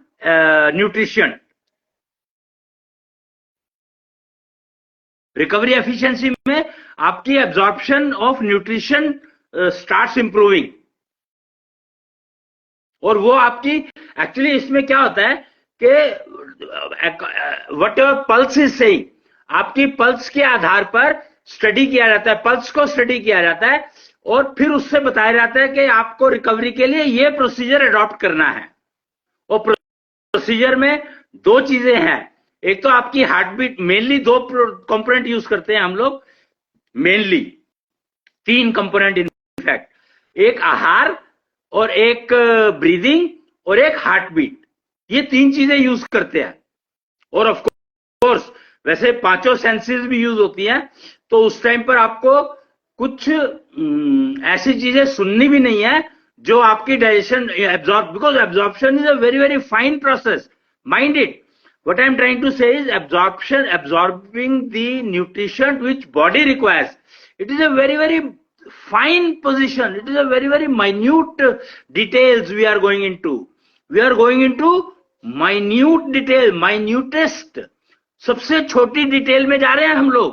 nutrition. Recovery efficiency में आपकी absorption of nutrition starts improving, और वो आपकी actually इसमें क्या होता है कि what ever pulse is saying, आपकी पल्स के आधार पर स्टडी किया जाता है, पल्स को स्टडी किया जाता है, और फिर उससे बताया जाता है कि आपको रिकवरी के लिए ये प्रोसीजर अडॉप्ट करना है। और प्रोसीजर में 2 चीजें हैं, एक तो आपकी heart beat, mainly 2 component use करते हैं हम लोग, मेनली 3 कंपोनेंट इनफैक्ट, एक आहार और एक ब्रीदिंग और एक हार्ट बीट, ये 3 चीजें यूज करते हैं। और ऑफ कोर्स वैसे 5 सेंसेस भी यूज होती हैं, तो उस टाइम पर आपको कुछ ऐसी चीजें सुननी भी नहीं है जो आपकी digestion absorb, because absorption is a very very fine process, mind it. What I am trying to say is absorbing the nutrition which body requires. It is a very, very fine position. It is a very, very minute details we are going into. We are going into minute detail, minutest. सबसे छोटी detail में जा रहे हैं हम लोग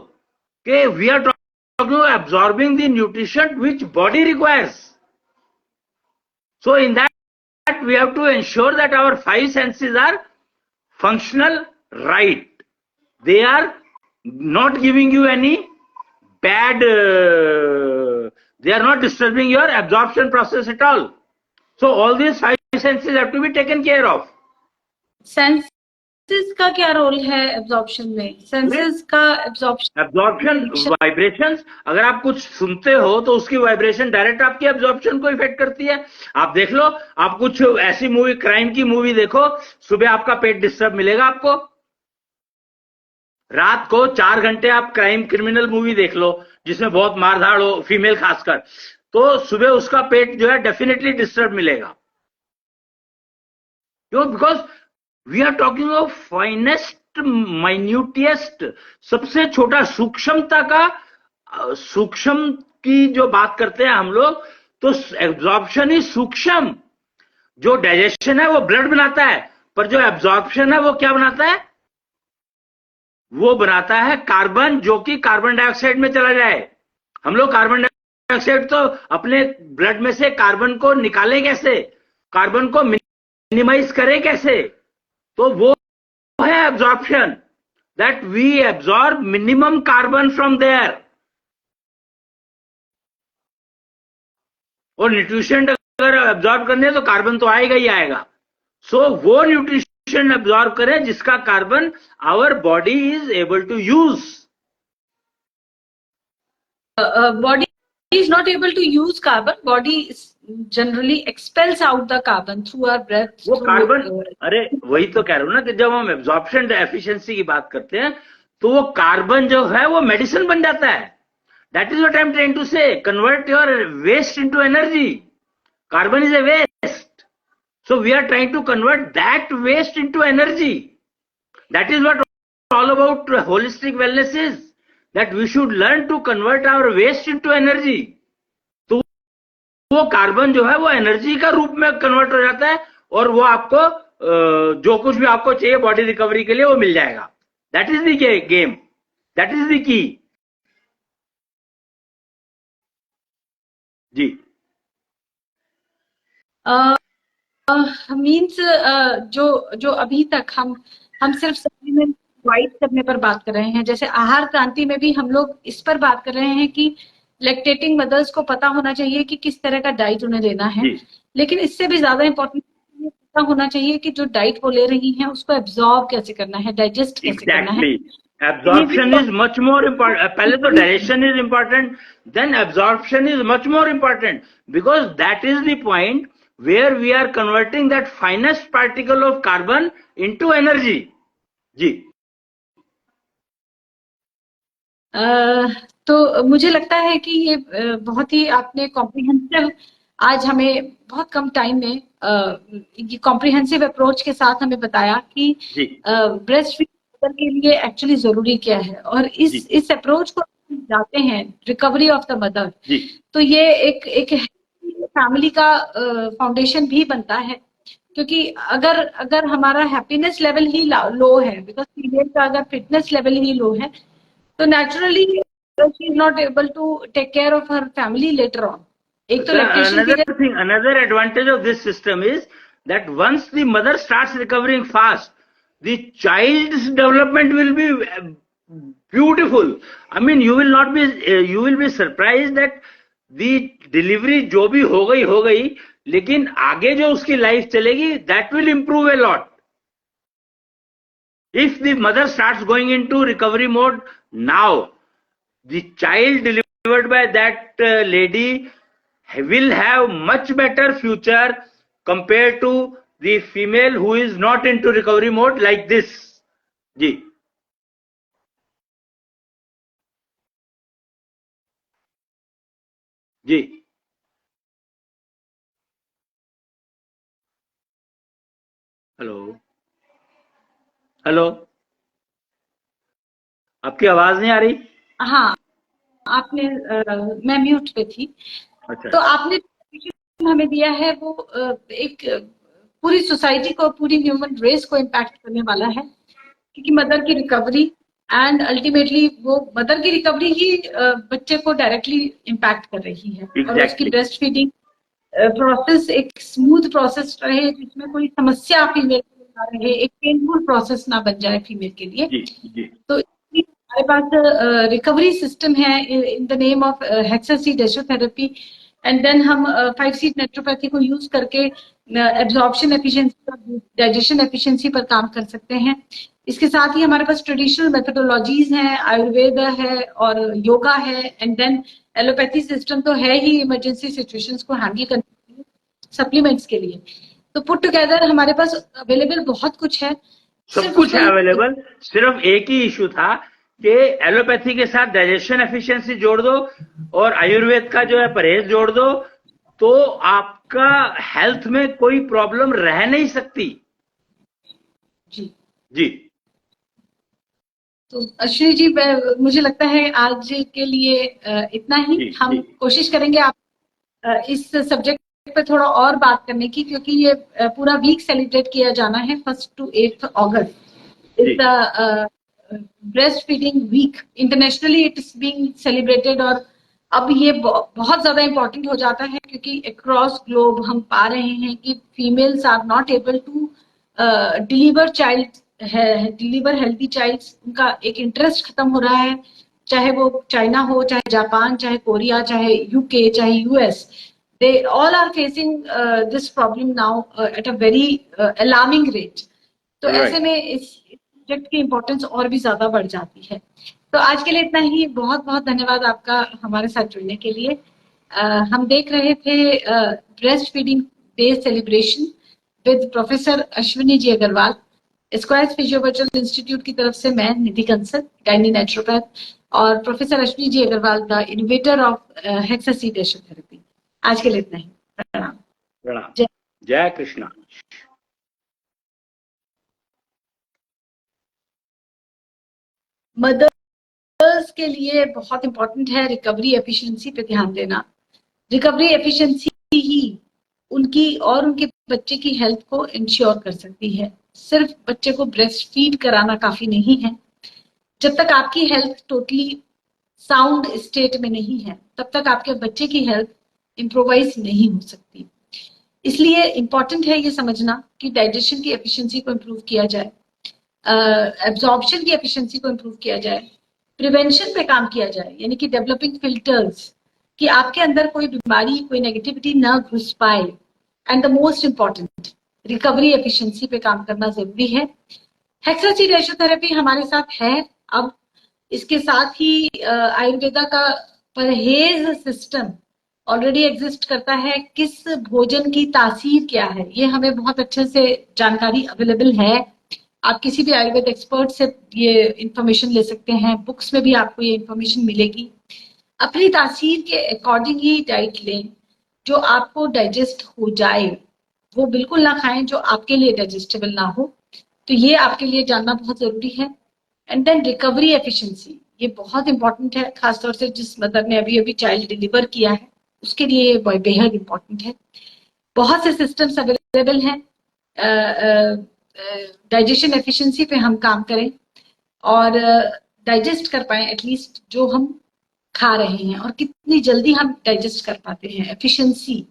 कि we are talking about absorbing the nutrition which body requires. So in that that we have to ensure that our five senses are functional right. They are not giving you any bad, they are not disturbing your absorption process at all. So all these five senses have to be taken care of. Senses का क्या role है absorption में? Senses का absorption vibrations, अगर आप कुछ सुनते हो तो उसकी वाइब्रेशन डायरेक्ट आपकी एब्जॉर्प्शन को इफेक्ट करती है. आप देख लो, आप कुछ ऐसी मूवी, क्राइम की मूवी देखो, सुबह आपका पेट डिस्टर्ब मिलेगा आपको. रात को 4 घंटे आप क्राइम क्रिमिनल मूवी देख लो जिसमें बहुत मारधाड़ हो, फीमेल खासकर, तो सुबह उसका पेट जो है डेफिनेटली डिस्टर्ब मिलेगा. क्यों? Because we are talking of finest minutest, सबसे छोटा सूक्ष्मता का, सूक्ष्म की जो बात करते हैं हम लोग, तो एब्जॉर्प्शन ही सूक्ष्म. जो डाइजेशन है वो ब्लड बनाता है, पर जो एब्जॉर्प्शन है वो क्या बनाता है? वो बनाता है कार्बन, जो कि कार्बन डाइऑक्साइड में चला जाए. हम लोग कार्बन डाइऑक्साइड तो अपने ब्लड में से कार्बन को निकालें कैसे, कार्बन को मिनिमाइज करें कैसे? तो वो है absorption, that we absorb minimum carbon from there. और न्यूट्रिशन अगर एब्जॉर्ब करने तो कार्बन तो आएगा ही आएगा. सो वो न्यूट्रिशन एब्जॉर्ब करें जिसका carbon our body is able to use. Body is not able to use carbon. Body generally expels out the carbon through our breath. वो कार्बन, अरे वही तो कह रहा हूं ना कि जब हम एब्जॉर्प्शन एफिशिएंसी की बात करते हैं तो वो कार्बन जो है वो मेडिसिन बन जाता है. That is what I am trying to say. Convert your waste into energy. Carbon is a waste, so we are trying to convert that waste into energy. That is what all about holistic wellness is, that we should learn to convert our waste into energy. तो वो carbon जो है वो energy का रूप में convert हो जाता है और वो आपको जो कुछ भी आपको चाहिए बॉडी रिकवरी के लिए वो मिल जाएगा. That is the game, that is the key. जी. मीन्स जो अभी तक हम सिर्फ सप्लीमेंट प्रोवाइड करने पर बात कर रहे हैं. जैसे आहार क्रांति में भी हम लोग इस पर बात कर रहे हैं कि लैक्टेटिंग मदर्स को पता होना चाहिए कि किस तरह का डाइट उन्हें लेना है. लेकिन इससे भी ज्यादा इम्पोर्टेंट ये पता होना चाहिए कि जो डाइट वो ले रही हैं उसको एब्जॉर्ब कैसे करना है, डाइजेस्ट कैसे करना है. Absorption is much more important. पहले तो digestion is important, then absorption is much more important, because that is the point where we are converting that finest particle of carbon into energy. जी. तो मुझे लगता है कि ये बहुत ही आपने कॉम्प्रिहेंसिव, आज हमें बहुत कम टाइम में ये कॉम्प्रिहेंसिव अप्रोच के साथ हमें बताया कि ब्रेस्ट फीडिंग के लिए एक्चुअली जरूरी क्या है. और इस अप्रोच को जाते हैं रिकवरी ऑफ द मदर, तो ये एक फैमिली का फाउंडेशन भी बनता है. क्योंकि अगर हमारा हैप्पीनेस लेवल ही लो है, बिकॉज फीमेल का अगर फिटनेस लेवल ही लो है, तो naturally she is not able to take care of her family later on. एक तो another advantage of this system is that once the mother starts recovering fast, the child's development will be beautiful. I mean, you will be surprised that the delivery जो भी हो गई, लेकिन आगे जो उसकी लाइफ चलेगी, that will improve a lot. If the mother starts going into recovery mode now, the child delivered by that lady will have much better future compared to the female who is not into recovery mode like this. जी. जी. Hello, आपकी आवाज नहीं आ रही. हाँ, आपने मैं mute पे थी. अच्छा. तो आपने हमें दिया है वो एक पूरी सोसाइटी को, पूरी ह्यूमन रेस को इम्पैक्ट करने वाला है, क्योंकि मदर की रिकवरी एंड अल्टीमेटली वो मदर की रिकवरी ही बच्चे को डायरेक्टली इम्पैक्ट कर रही है. और उसकी ब्रेस्ट फीडिंग प्रोसेस एक स्मूथ प्रोसेस रहे, जिसमें कोई समस्या फीमेल को ना रहे, एक पेनफुल प्रोसेस ना बन जाए फीमेल के लिए। जी जी तो इसलिए हमारे पास रिकवरी सिस्टम है in the name of hexaseed ashotherapy, and then हम 5-सीड नेचुरोपैथी को यूज करके एब्जॉर्प्शन एफिशिएंसी और डाइजेशन एफिशिएंसी पर काम कर सकते हैं। इसके साथ ही हमारे पास ट्रेडिशनल मेथोडोलॉजीज हैं, आयुर्वेद है और योगा है, एंड देन एलोपैथी सिस्टम तो है ही इमरजेंसी सिचुएशंस को हैंडल करने के लिए, सप्लीमेंट्स के लिए। तो पुट टुगेदर हमारे पास अवेलेबल बहुत कुछ है, सब कुछ है अवेलेबल। सिर्फ एक ही इशू था कि एलोपैथी के साथ डाइजेशन एफिशिएंसी जोड़ दो और आयुर्वेद का जो है परहेज जोड़ दो, तो आपका हेल्थ में कोई प्रॉब्लम रह नहीं सकती। जी जी तो अश्विनी जी, मुझे लगता है आज के लिए इतना ही। जी, हम जी। कोशिश करेंगे आप इस सब्जेक्ट पे थोड़ा और बात करने की, क्योंकि ये पूरा वीक सेलिब्रेट किया जाना है 1 to 8 अगस्त। जी। It's breast feeding week, internationally it is being celebrated. और अब ये बहुत ज्यादा इंपॉर्टेंट हो जाता है, क्योंकि अक्रॉस ग्लोब हम पा रहे हैं कि females are not able to deliver child है, डिलीवर हेल्दी चाइल्ड। उनका एक इंटरेस्ट खत्म हो रहा है, चाहे वो चाइना हो, चाहे जापान, चाहे कोरिया, चाहे यूके, चाहे US. they all are facing this problem now at a very alarming rate. तो ऐसे में इस सब्जेक्ट की इम्पोर्टेंस और भी ज्यादा बढ़ जाती है। तो आज के लिए इतना ही। बहुत बहुत धन्यवाद आपका हमारे साथ जुड़ने के लिए। हम देख रहे थे breast feeding day celebration with professor Ashwini ji Agarwal, squires physiological institute की तरफ से मैं निधि कंसल, गायनी नेचुरोपैथ, और professor Ashwini ji Agarwal the innovator of hexaseed ashotherapy. आज के लिए इतना ही। प्रणाम। प्रणाम। जय जय कृष्णा। मदर्स के लिए बहुत इंपॉर्टेंट है रिकवरी एफिशिएंसी पे ध्यान देना। रिकवरी एफिशिएंसी ही उनकी और उनके बच्चे की हेल्थ को इंश्योर कर सकती है। सिर्फ बच्चे को ब्रेस्ट फीड कराना काफी नहीं है। जब तक आपकी हेल्थ टोटली साउंड स्टेट में नहीं है, तब तक आपके बच्चे की हेल्थ इम्प्रोवाइज नहीं हो सकती। इसलिए इंपॉर्टेंट है ये समझना कि डाइजेशन की एफिशिएंसी को इम्प्रूव किया जाए, एब्जॉर्प्शन की एफिशिएंसी को इम्प्रूव किया जाए, प्रिवेंशन पे काम किया जाए, यानी कि डेवलपिंग फिल्टर्स, कि आपके अंदर कोई बीमारी, कोई नेगेटिविटी ना घुस पाए, and the most important recovery efficiency पे काम करना जरूरी है। हेक्सासीड एशोथेरेपी हमारे साथ है अब। इसके साथ ही आयुर्वेदा का परहेज सिस्टम ऑलरेडी एग्जिस्ट करता है। किस भोजन की तासीर क्या है, ये हमें बहुत अच्छे से जानकारी अवेलेबल है। आप किसी भी आयुर्वेद एक्सपर्ट से ये इंफॉर्मेशन ले सकते हैं, बुक्स में भी आपको ये इंफॉर्मेशन मिलेगी। अपनी तासीर के अकॉर्डिंग ही डाइट लें, जो आपको डाइजेस्ट हो जाए। वो बिल्कुल ना खाएं जो आपके लिए डाइजेस्टेबल ना हो। तो ये आपके लिए जानना बहुत जरूरी है। एंड देन रिकवरी एफिशिएंसी, ये बहुत इंपॉर्टेंट है, खासतौर से जिस मदर ने अभी अभी चाइल्ड डिलीवर किया है, उसके लिए ये बेहद इंपॉर्टेंट है। बहुत से सिस्टम्स अवेलेबल हैं। डाइजेशन एफिशिएंसी पे हम काम करें और डाइजेस्ट कर पाए एटलीस्ट जो हम खा रहे हैं, और कितनी जल्दी हम डाइजेस्ट कर पाते हैं। एफिशिएंसी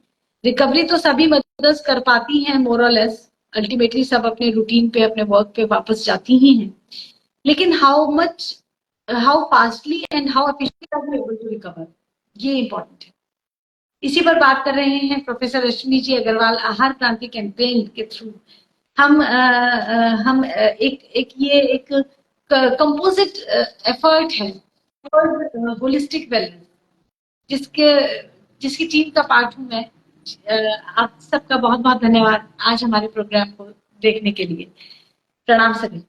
रिकवरी तो सभी मदर्स कर पाती हैं मोर और लेस, अल्टीमेटली सब अपने रूटीन पे, अपने वर्क पे वापस जाती ही हैं। लेकिन how fastly and how efficiently are we able to recover, ये इंपॉर्टेंट है। इसी पर बात कर रहे हैं प्रोफेसर अश्विनी जी अग्रवाल आहार क्रांति कैंपेन के थ्रू। हम एक कंपोजिट एफर्ट है होलिस्टिक वेलनेस, जिसकी टीम का पार्ट हूं मैं। आप सबका बहुत बहुत धन्यवाद आज हमारे प्रोग्राम को देखने के लिए। प्रणाम सभी।